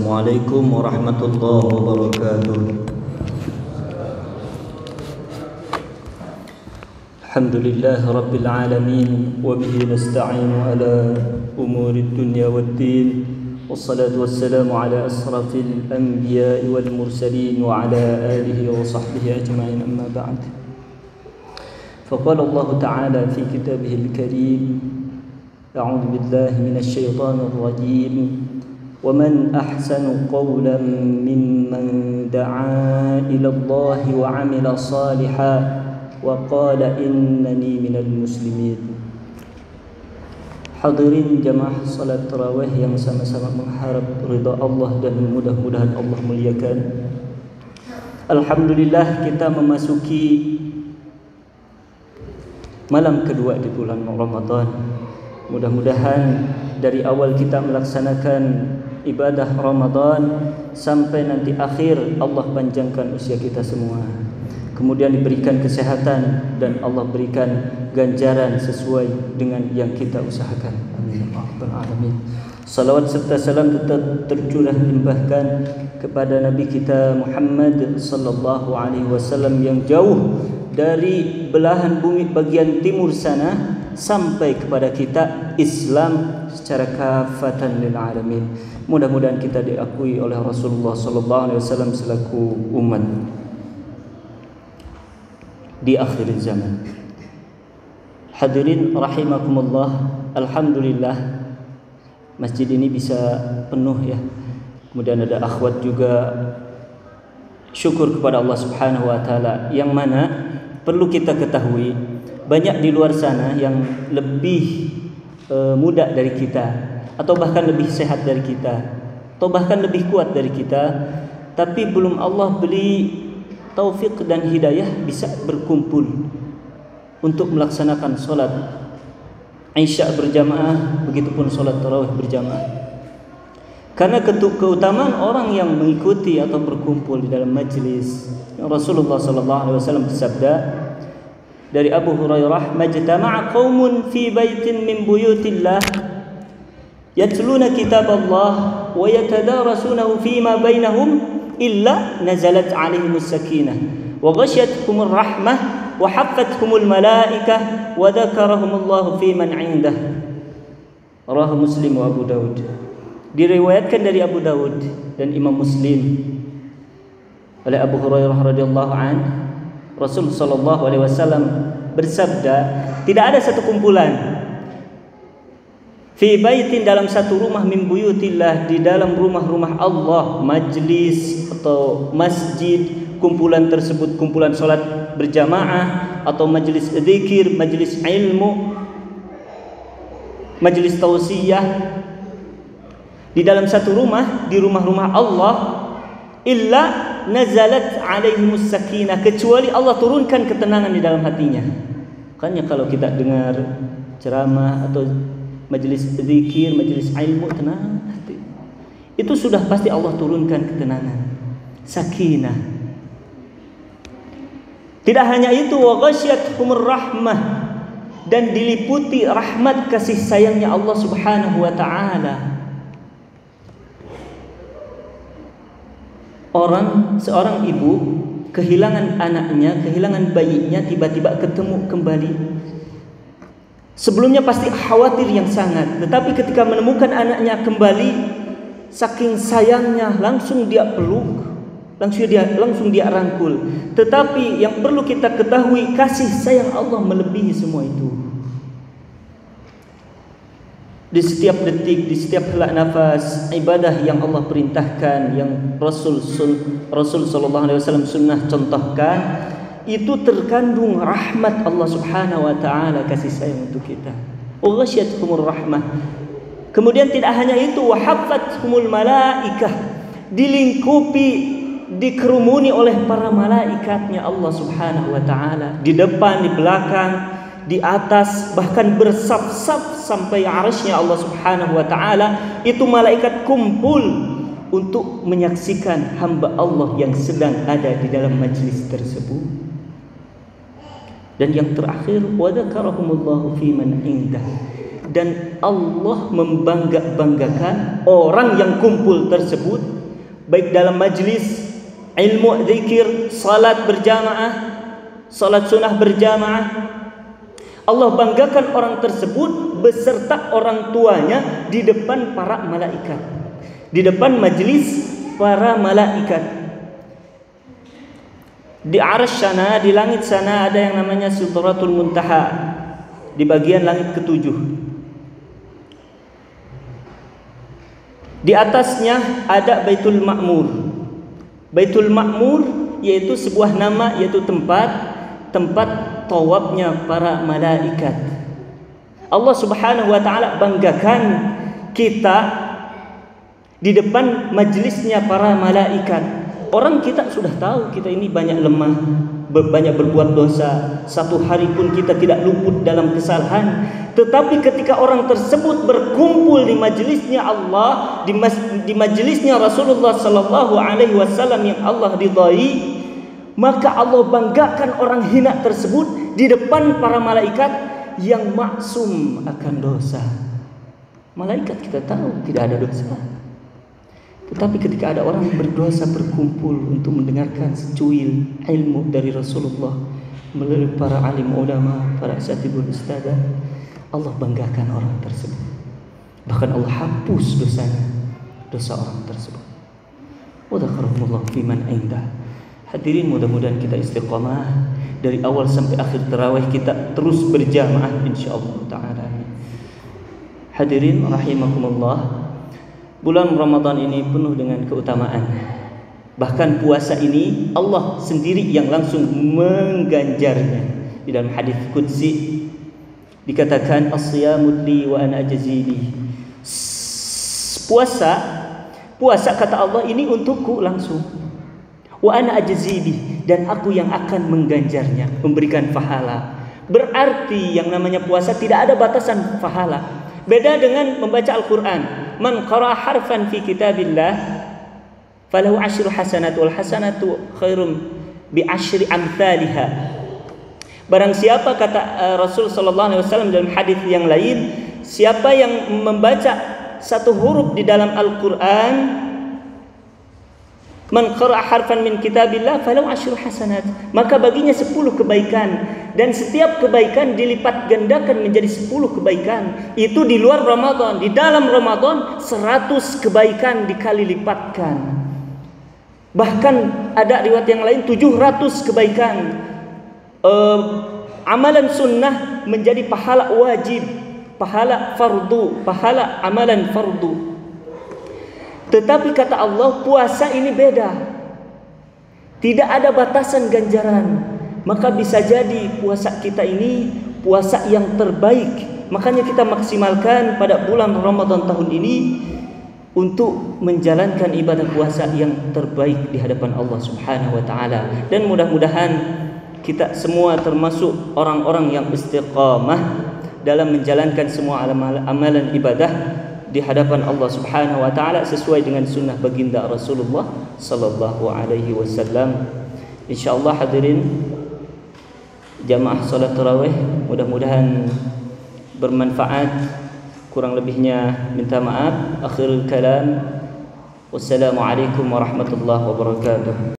Assalamualaikum warahmatullahi wabarakatuh. Alhamdulillahi rabbil alamin wa bihi nasta'inu ala umuri dunya waddin. Wassalatu wassalamu ala asrafil anbiya'i wal mursalin wa ala alihi wa sahbihi ajma'in, amma ba'd. Faqala Allah ta'ala fi kitabihil karim, a'udzu billahi minasy syaithanir rajim. ومن أحسن قولا ممن دعا إلى الله وعمل صالحا وقال إنني من المسلمين. Hadirin jamaah salat tarawih yang sama-sama mengharap ridha Allah dan mudah-mudahan Allah muliakan. Alhamdulillah, kita memasuki malam kedua di bulan Ramadan. Mudah-mudahan dari awal kita melaksanakan ibadah Ramadan sampai nanti akhir Allah panjangkan usia kita semua, kemudian diberikan kesehatan dan Allah berikan ganjaran sesuai dengan yang kita usahakan. Amin ya rabbal alamin. Salawat serta salam tetap tercurah limpahkan kepada Nabi kita Muhammad sallallahu alaihi wasallam yang jauh dari belahan bumi bagian timur sana sampai kepada kita Islam secara kafatan lil alamin. Mudah-mudahan kita diakui oleh Rasulullah sallallahu alaihi wasallam selaku umat di akhir zaman. Hadirin rahimakumullah, alhamdulillah masjid ini bisa penuh ya. Kemudian ada akhwat juga. Syukur kepada Allah Subhanahu wa taala, yang mana perlu kita ketahui banyak di luar sana yang lebih muda dari kita, atau bahkan lebih sehat dari kita, atau bahkan lebih kuat dari kita, tapi belum Allah beri taufik dan hidayah bisa berkumpul untuk melaksanakan solat Isya berjamaah, begitupun solat tarawih berjamaah. Karena keutamaan orang yang mengikuti atau berkumpul di dalam majlis, Rasulullah sallallahu alaihi wasallam bersabda dari Abu Hurairah, "Majtama'a qaumun fi baitin min buyutillah yatluna kitaballah wa yatadarasunahu fima bainahum illa nazalat 'alaihimus sakinah wa ghasyiyatuhumur rahmah wa haffathumul malaikah wa dzakarahumullahu fi man 'indah." Rawahu Muslim wa Abu Daud. Diriwayatkan dari Abu Daud dan Imam Muslim oleh Abu Hurairah radhiyallahu anhu, Rasul sallallahu alaihi wasallam bersabda, tidak ada satu kumpulan fi baitin, dalam satu rumah, min buyutillah, di dalam rumah-rumah Allah, majlis atau masjid, kumpulan tersebut kumpulan salat berjamaah atau majlis zikir, majlis ilmu, majlis tausiyah, di dalam satu rumah, di rumah-rumah Allah, illa nazalat alaihimus sakinah, kecuali Allah turunkan ketenangan di dalam hatinya. Makanya kalau kita dengar ceramah atau majelis zikir, majelis ilmu, tenang hati, itu sudah pasti Allah turunkan ketenangan, sakinah. Tidak hanya itu, wa ghasyiyatuhumur rahmah, dan diliputi rahmat kasih sayangnya Allah Subhanahu wa taala. Seorang ibu kehilangan anaknya, kehilangan bayinya, tiba-tiba ketemu kembali. Sebelumnya pasti khawatir yang sangat, tetapi ketika menemukan anaknya kembali, saking sayangnya langsung dia peluk, langsung dia rangkul. Tetapi yang perlu kita ketahui, kasih sayang Allah melebihi semua itu. Di setiap detik, di setiap helak nafas, ibadah yang Allah perintahkan, yang Rasul sallallahu alaihi wasallam sunnah contohkan, itu terkandung rahmat Allah Subhanahu wa taala, kasih sayang untuk kita. Ghasyiyatuhumur rahmah. Kemudian tidak hanya itu, wa haffathumul malaikah, dilingkupi, dikerumuni oleh para malaikatnya Allah Subhanahu wa taala, di depan, di belakang, di atas, bahkan bersaf-saf sampai arasy-Nya Allah Subhanahu wa taala. Itu malaikat kumpul untuk menyaksikan hamba Allah yang sedang ada di dalam majlis tersebut. Dan yang terakhir, wa dzakarahumullahu fi man indah, dan Allah membanggakan orang yang kumpul tersebut, baik dalam majlis ilmu, zikir, salat berjamaah, salat sunnah berjamaah. Allah banggakan orang tersebut beserta orang tuanya di depan para malaikat, di depan majlis para malaikat. Di arsy sana, di langit sana ada yang namanya Sidratul Muntaha, di bagian langit ketujuh. Di atasnya ada Baitul Ma'mur. Baitul Ma'mur yaitu sebuah nama, yaitu tempat tawafnya para malaikat. Allah Subhanahu wa taala banggakan kita di depan majlisnya para malaikat. Orang kita sudah tahu kita ini banyak lemah, banyak berbuat dosa. Satu hari pun kita tidak luput dalam kesalahan. Tetapi ketika orang tersebut berkumpul di majelisnya Allah, di majelisnya Rasulullah sallallahu alaihi wasallam yang Allah ridai, maka Allah banggakan orang hina tersebut di depan para malaikat yang maksum akan dosa. Malaikat kita tahu tidak ada dosa. Tetapi ketika ada orang berdosa berkumpul untuk mendengarkan secuil ilmu dari Rasulullah melalui para alim ulama, para asatidul ustadzah, Allah banggakan orang tersebut. Bahkan Allah hapus dosanya, dosa orang tersebut. Wa dzakarahumullah fiman indah. Hadirin, mudah-mudahan kita istiqamah dari awal sampai akhir tarawih, kita terus berjamaah insyaallah taala. Hadirin rahimakumullah, bulan Ramadan ini penuh dengan keutamaan. Bahkan puasa ini Allah sendiri yang langsung mengganjarnya. Di dalam hadis qudsi dikatakan as-siyamu li wa ana ajzi bi. Puasa kata Allah ini untukku langsung. Wa ana ajzi bi, dan aku yang akan mengganjarnya, memberikan pahala. Berarti yang namanya puasa tidak ada batasan pahala. Beda dengan membaca Al-Quran. Man qara'a harfan fi kitabillah falahu 10 hasanat wal hasanatu khairum bi 10 amsalha. Barang siapa, kata Rasul sallallahu alaihi wasallam dalam hadis yang lain, siapa yang membaca satu huruf di dalam Al-Qur'an, man qara'a harfan min kitabillah falahu 10 hasanat, maka baginya 10 kebaikan, dan setiap kebaikan dilipat gandakan menjadi 10 kebaikan. Itu di luar Ramadan. Di dalam Ramadan 100 kebaikan dikali lipatkan. Bahkan ada riwayat yang lain 700 kebaikan. Amalan sunnah menjadi pahala wajib, pahala fardu, pahala amalan fardu. Tetapi kata Allah, puasa ini beda. Tidak ada batasan ganjaran. Maka bisa jadi puasa kita ini puasa yang terbaik. Makanya kita maksimalkan pada bulan Ramadan tahun ini untuk menjalankan ibadah puasa yang terbaik di hadapan Allah Subhanahu wa taala. Dan mudah-mudahan kita semua termasuk orang-orang yang istiqamah dalam menjalankan semua amalan ibadah di hadapan Allah Subhanahu wa taala sesuai dengan sunnah baginda Rasulullah sallallahu alaihi wasallam. Insyaallah hadirin jamaah salat tarawih, mudah-mudahan bermanfaat. Kurang lebihnya minta maaf. Akhirul kalam, wassalamualaikum warahmatullahi wabarakatuh.